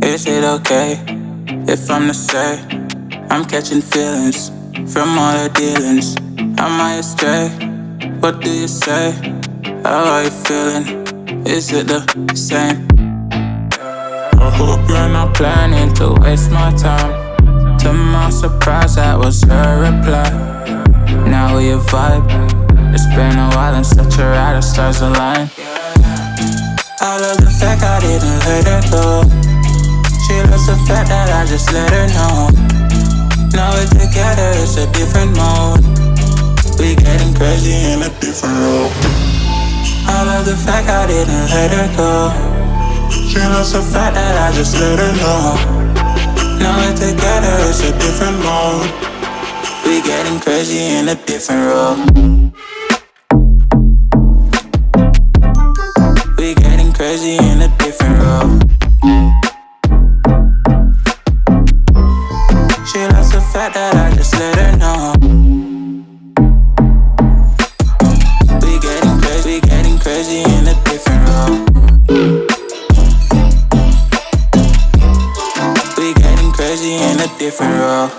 Is it okay if I'm to say I'm catching feelings from all the dealings? Am I astray? What do you say? How are you feeling? Is it the same? I hope you're not planning to waste my time. To my surprise, that was her reply. Now we vibe. It's been a while and such a ride, the stars align. I love the fact I didn't let her go. She loves the fact that I just let her know. Now we're together, it's a different mode. We getting crazy in a different role. I love the fact I didn't let her go. She loves the fact that I just let her know. Now we're together, it's a different mode. We getting crazy in a different role. We getting crazy in a different role. She loves the fact that I just let her know. We getting crazy in a different role. We getting crazy in a different role.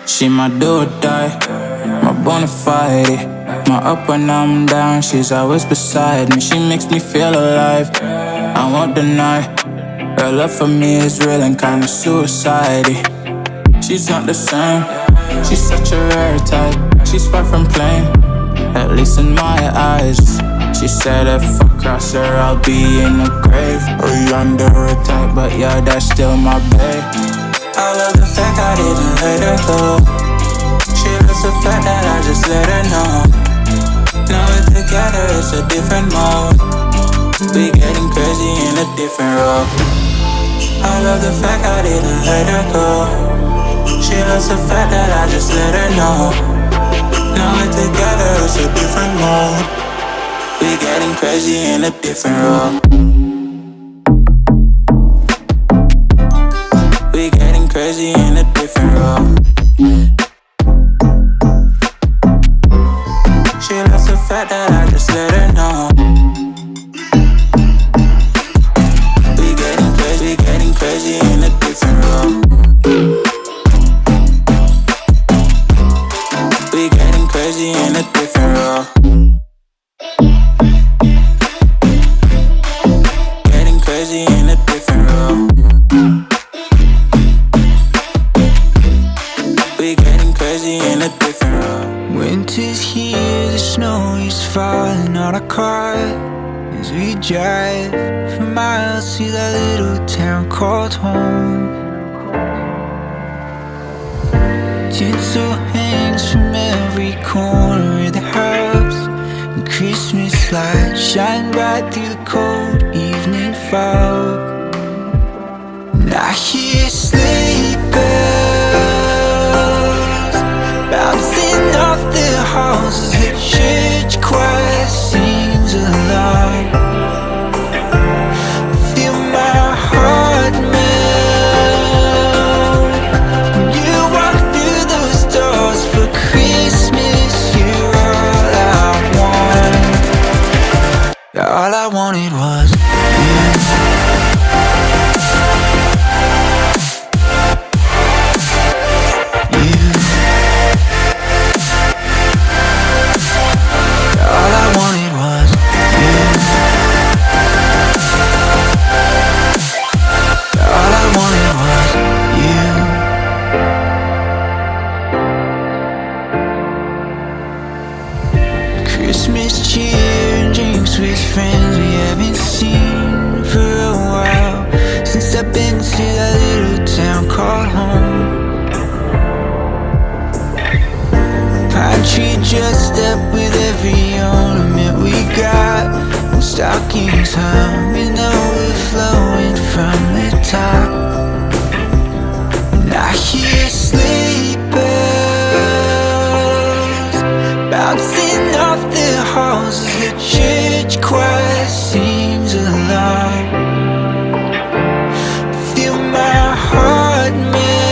She my do or die, my bona fide. My up when I'm down, she's always beside me. She makes me feel alive, I won't deny. Her love for me is real and kinda suicide-y. She's not the same, she's such a rare type. She's far from plain, at least in my eyes. She said if I cross her, I'll be in the grave or yonder a type, but yeah, that's still my babe. I love the fact I didn't let her go. She loves the fact that I just let her know. Now we're together, it's a different mode. We getting crazy in a different role. I love the fact I didn't let her go. She loves the fact that I just let her know. Now we're together, it's a different mode. We getting crazy in a different role. We getting crazy in a different role. She loves the fact that I just let her know. We getting crazy in a different role. We getting crazy in a different role. Getting crazy in a different role. We getting crazy in a different role. Winter's here, the snow is falling on our car as we drive for miles to that little town called home. Tinsel hangs from every corner of the house, and Christmas lights shine bright through the cold evening fog. And I hear sleigh bells bouncing off the halls as the church choir sings along. Feel my heart melt when you walk through those doors. For Christmas, you're all I want. All I wanted was you. Christmas cheer and drinks with friends we haven't seen for a while, since I've been to that little town called home. Pine tree dressed up with every ornament we got, and stockings hung and overflowing from the top. And I hear sleigh bells bouncing off the halls as the church choir sings along. Feel my heart melt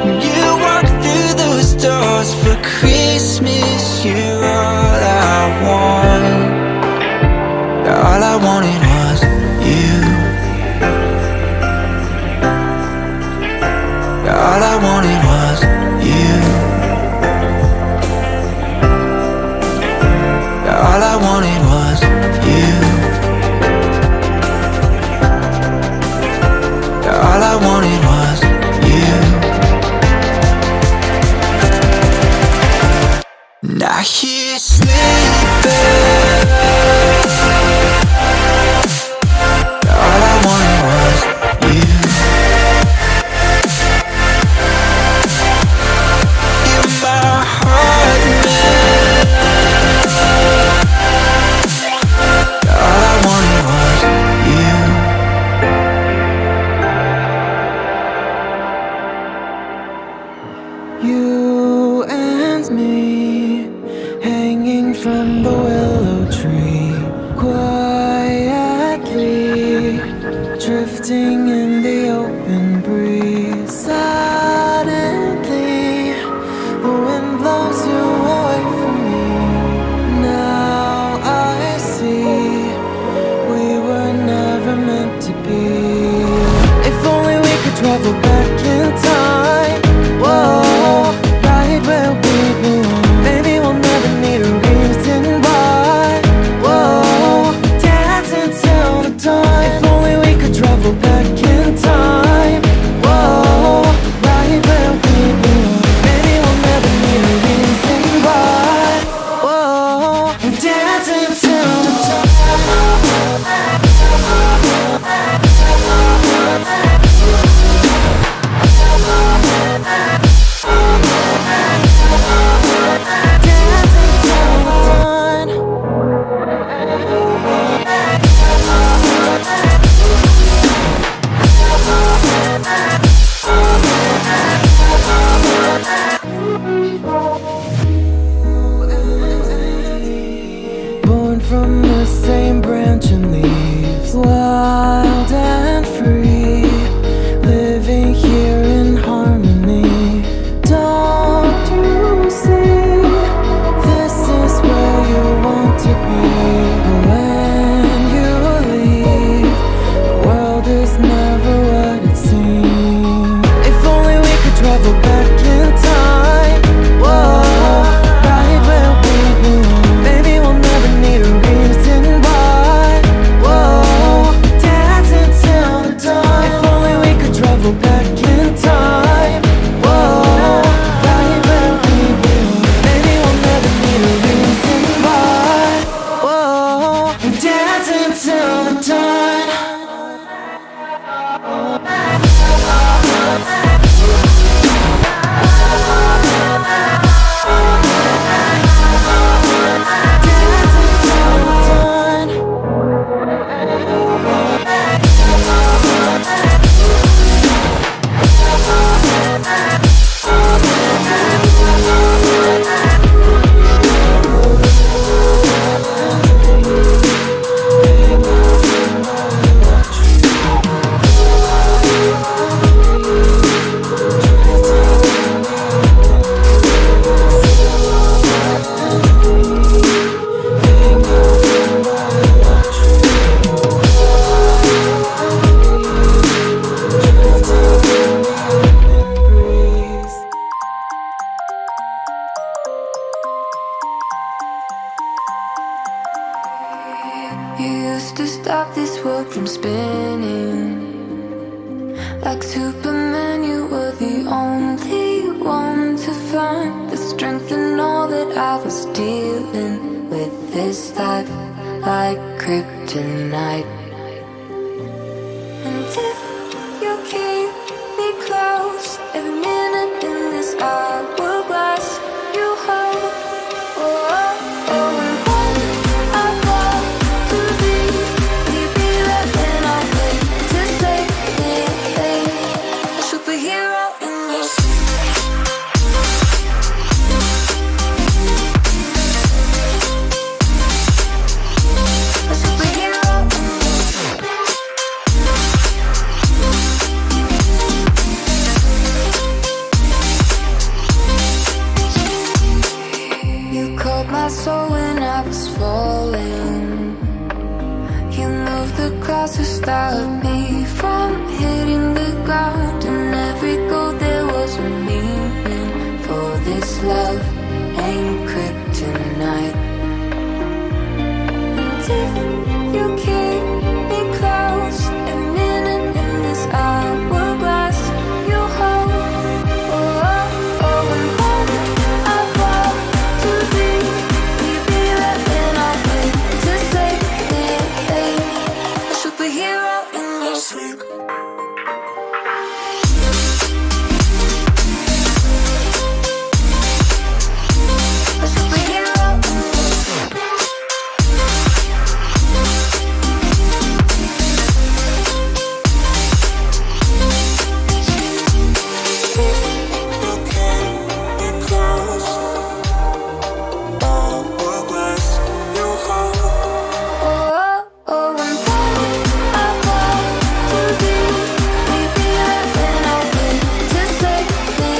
when you walk through those doors. For Christmas, you're all I want. wanted was you. All I wanted was you. All I wanted was you. All I wanted was you. Now he's sleeping. All I wanted was you. You're my heart, man. All I wanted was you. You and me, hanging from the willow tree, quietly drifting in the open breeze. Suddenly, the wind blows you away from me. Now I see we were never meant to be. If only we could travel back in time. Whoa, right where we belong. Maybe we'll never need a reason why. Whoa, dancing till the dawn. If only we could travel back in time. Whoa, right where we belong. Maybe we'll never need a reason why. Whoa, dancing till the dawn. Born from the same branch and leaves, wild and free, living here in harmony. Don't you see, this is where you want to be. But when you leave, the world is never what it seems. If only we could travel back in time. Whoa, right where we belong. Maybe we'll never need a reason why. Whoa, dancing till the dawn. If only we could travel back in time. Whoa, right where we belong. Maybe we'll never need a reason why. Whoa, dancing till the dawn. You used to stop this world from spinning. Like Superman, you were the only one to find the strength in all that I was dealing with. This life like kryptonite. And if you keep me close, every minute in this hourglass, you hold. Oh, oh, oh, and when I fall to leave, will you be there when I wait to save me? A superhero in your sleep. A superhero in your sleep. You called my soul when I was falling. You you move the crowds to stop me from hitting the ground. And every goal there was a meaning, for this love ain't kryptonite. And if you keep me close, every minute in this hourglass you hold. Oh, oh, oh, and when I fall to deep, will you be there when I wait to save me? A superhero in your sleep. A superhero in your sleep. Oh, oh, and when I fall too deep, will you be there when I wait to save me?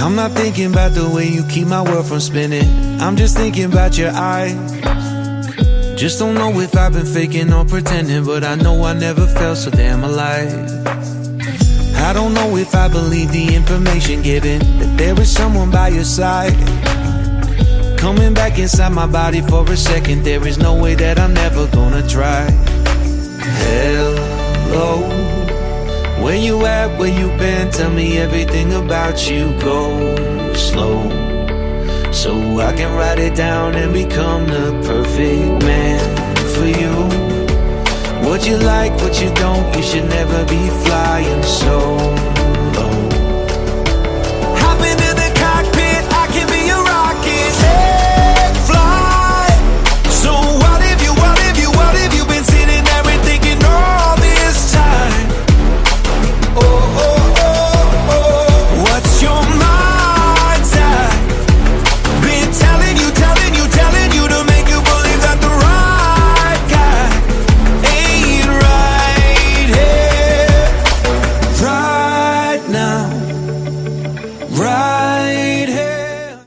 I'm not thinking about the way you keep my world from spinning. I'm just thinking about your eyes. Just don't know if I've been faking or pretending, but I know I never felt so damn alive. I don't know if I believe the information given, that there is someone by your side. Coming back inside my body for a second, there is no way that I'm never gonna try. Hello, where you at, where you been? Tell me everything about you. Go slow, so I can write it down and become the perfect man for you. What you like, what you don't, you should never be flying so